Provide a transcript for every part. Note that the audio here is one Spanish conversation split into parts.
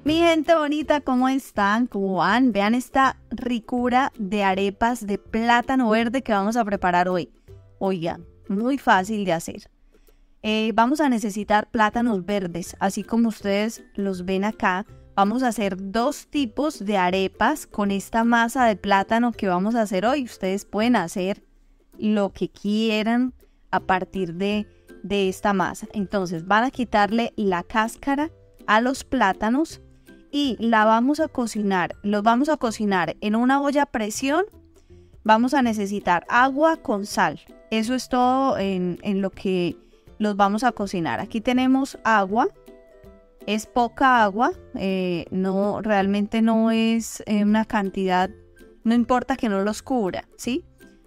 Mi gente bonita, ¿cómo están? ¿Cómo van? Vean esta ricura de arepas de plátano verde que vamos a preparar hoy. Oigan, muy fácil de hacer. Vamos a necesitar plátanos verdes, así como ustedes los ven acá. Vamos a hacer dos tipos de arepas con esta masa de plátano que vamos a hacer hoy. Ustedes pueden hacer lo que quieran a partir de esta masa. Entonces van a quitarle la cáscara a los plátanos y la vamos a cocinar. Los vamos a cocinar en una olla a presión. Vamos a necesitar agua con sal. Eso es todo en lo que los vamos a cocinar. Aquí tenemos agua. Es poca agua. No, realmente no es una cantidad. No importa que no los cubra, ¿sí?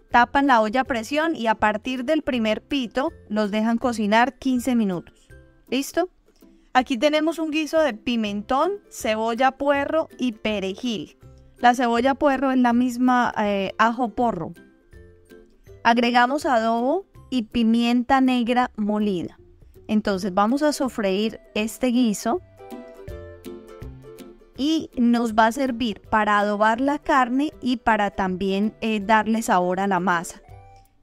Tapan la olla a presión y a partir del primer pito los dejan cocinar 15 minutos. ¿Listo? Aquí tenemos un guiso de pimentón, cebolla puerro y perejil. La cebolla puerro es la misma ajo porro. Agregamos adobo y pimienta negra molida. Entonces vamos a sofreír este guiso y nos va a servir para adobar la carne y para también darle sabor a la masa.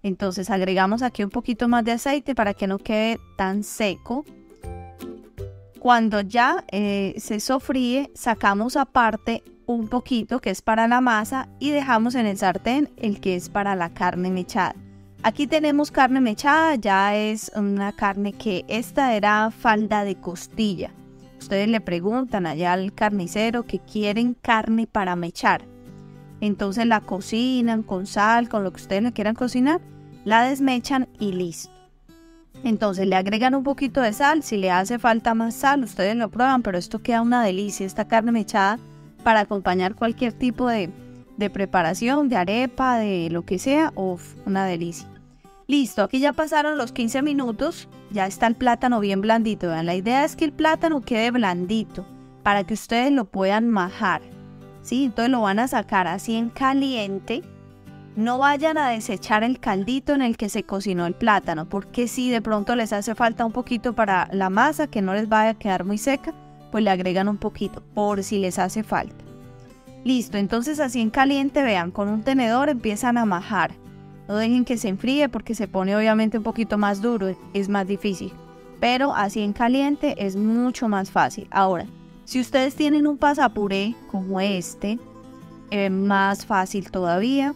Entonces agregamos aquí un poquito más de aceite para que no quede tan seco. Cuando ya se sofríe, sacamos aparte un poquito que es para la masa y dejamos en el sartén el que es para la carne mechada. Aquí tenemos carne mechada, ya es una carne que esta era falda de costilla. Ustedes le preguntan allá al carnicero que quieren carne para mechar. Entonces la cocinan con sal, con lo que ustedes le quieran cocinar, la desmechan y listo. Entonces le agregan un poquito de sal, si le hace falta más sal, ustedes lo prueban, pero esto queda una delicia, esta carne mechada para acompañar cualquier tipo de preparación, de arepa, de lo que sea, una delicia. Listo, aquí ya pasaron los 15 minutos, ya está el plátano bien blandito. Vean, la idea es que el plátano quede blandito para que ustedes lo puedan majar, ¿sí? Entonces lo van a sacar así en caliente. No vayan a desechar el caldito en el que se cocinó el plátano, porque si de pronto les hace falta un poquito para la masa, que no les vaya a quedar muy seca, pues le agregan un poquito, por si les hace falta. Listo, entonces así en caliente, vean, con un tenedor empiezan a majar. No dejen que se enfríe porque se pone obviamente un poquito más duro, es más difícil. Pero así en caliente es mucho más fácil. Ahora, si ustedes tienen un pasapuré como este, es más fácil todavía.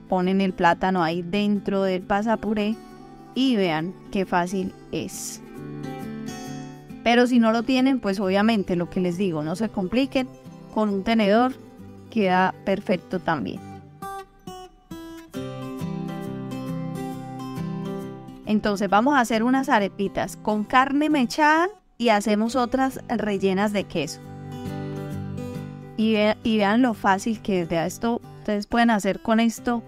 Ponen el plátano ahí dentro del pasapuré y vean qué fácil es. Pero si no lo tienen, pues obviamente lo que les digo, no se compliquen. Con un tenedor queda perfecto también. Entonces vamos a hacer unas arepitas con carne mechada y hacemos otras rellenas de queso. Y vean lo fácil que es de esto. Ustedes pueden hacer con esto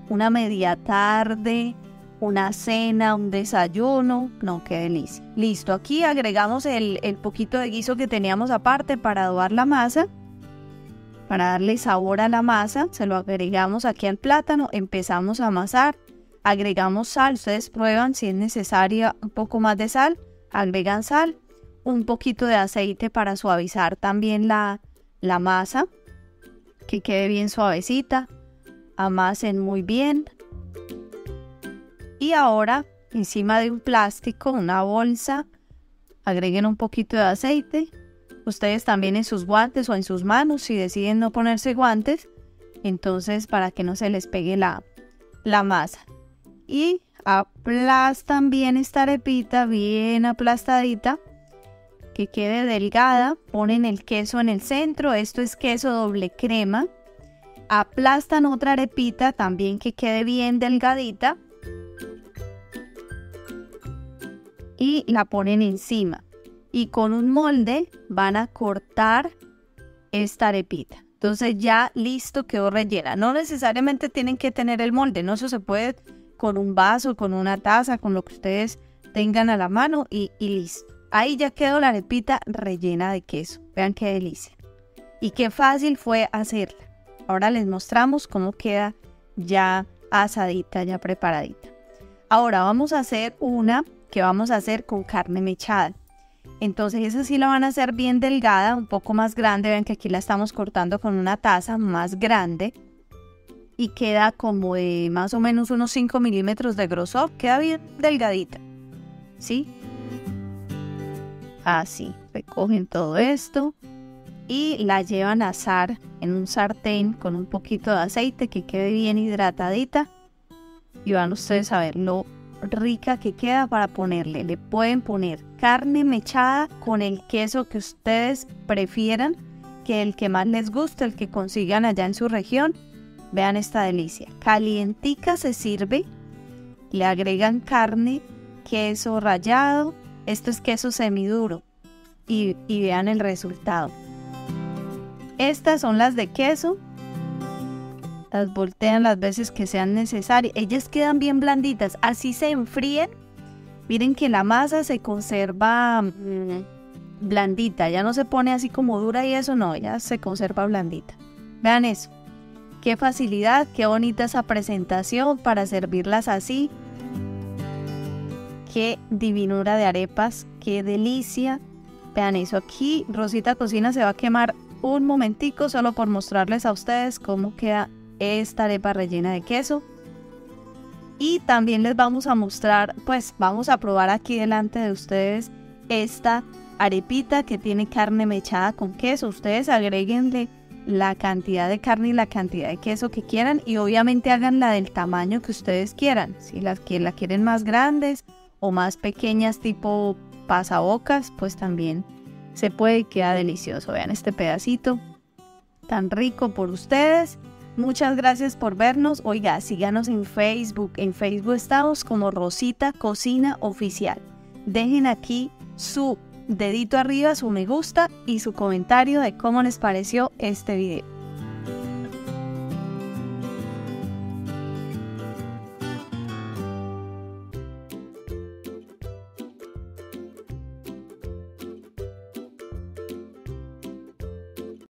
una media tarde, una cena, un desayuno. No, qué delicia. Listo, aquí agregamos el poquito de guiso que teníamos aparte para adobar la masa. Para darle sabor a la masa, se lo agregamos aquí al plátano, empezamos a amasar. Agregamos sal, ustedes prueban si es necesaria un poco más de sal, agregan sal, un poquito de aceite para suavizar también la masa, que quede bien suavecita, amasen muy bien. Y ahora encima de un plástico, una bolsa, agreguen un poquito de aceite, ustedes también en sus guantes o en sus manos si deciden no ponerse guantes, entonces para que no se les pegue la masa. Y aplastan bien esta arepita, bien aplastadita, que quede delgada. Ponen el queso en el centro, esto es queso doble crema. Aplastan otra arepita también que quede bien delgadita. Y la ponen encima. Y con un molde van a cortar esta arepita. Entonces ya listo, quedó rellena. No necesariamente tienen que tener el molde, no, eso se puede con un vaso, con una taza, con lo que ustedes tengan a la mano y listo. Ahí ya quedó la arepita rellena de queso. Vean qué delicia. Y qué fácil fue hacerla. Ahora les mostramos cómo queda ya asadita, ya preparadita. Ahora vamos a hacer una que vamos a hacer con carne mechada. Entonces esa sí la van a hacer bien delgada, un poco más grande. Vean que aquí la estamos cortando con una taza más grande. Y queda como de más o menos unos 5 milímetros de grosor. Queda bien delgadita. ¿Sí? Así. Recogen todo esto. Y la llevan a asar en un sartén con un poquito de aceite que quede bien hidratadita. Y van ustedes a ver lo rica que queda para ponerle. Le pueden poner carne mechada con el queso que ustedes prefieran, que el que más les guste, el que consigan allá en su región. Vean esta delicia. Calientica se sirve. Le agregan carne, queso rallado. Esto es queso semiduro. Y vean el resultado. Estas son las de queso. Las voltean las veces que sean necesarias. Ellas quedan bien blanditas. Así se enfríen. Miren que la masa se conserva blandita. Ya no se pone así como dura y eso no. Ya se conserva blandita. Vean eso. Qué facilidad. Qué bonita esa presentación para servirlas así. Qué divinura de arepas. Qué delicia. Vean eso. Aquí Rosita Cocina se va a quemar un momentico solo por mostrarles a ustedes cómo queda esta arepa rellena de queso. Y también les vamos a mostrar, pues vamos a probar aquí delante de ustedes esta arepita que tiene carne mechada con queso. Ustedes agréguenle la cantidad de carne y la cantidad de queso que quieran y obviamente háganla del tamaño que ustedes quieran. Si la quieren más grandes o más pequeñas tipo pasabocas, pues también se puede y queda delicioso. Vean este pedacito tan rico por ustedes. Muchas gracias por vernos. Oiga, síganos en Facebook. En Facebook estamos como Rosita Cocina Oficial. Dejen aquí su dedito arriba, su me gusta y su comentario de cómo les pareció este video.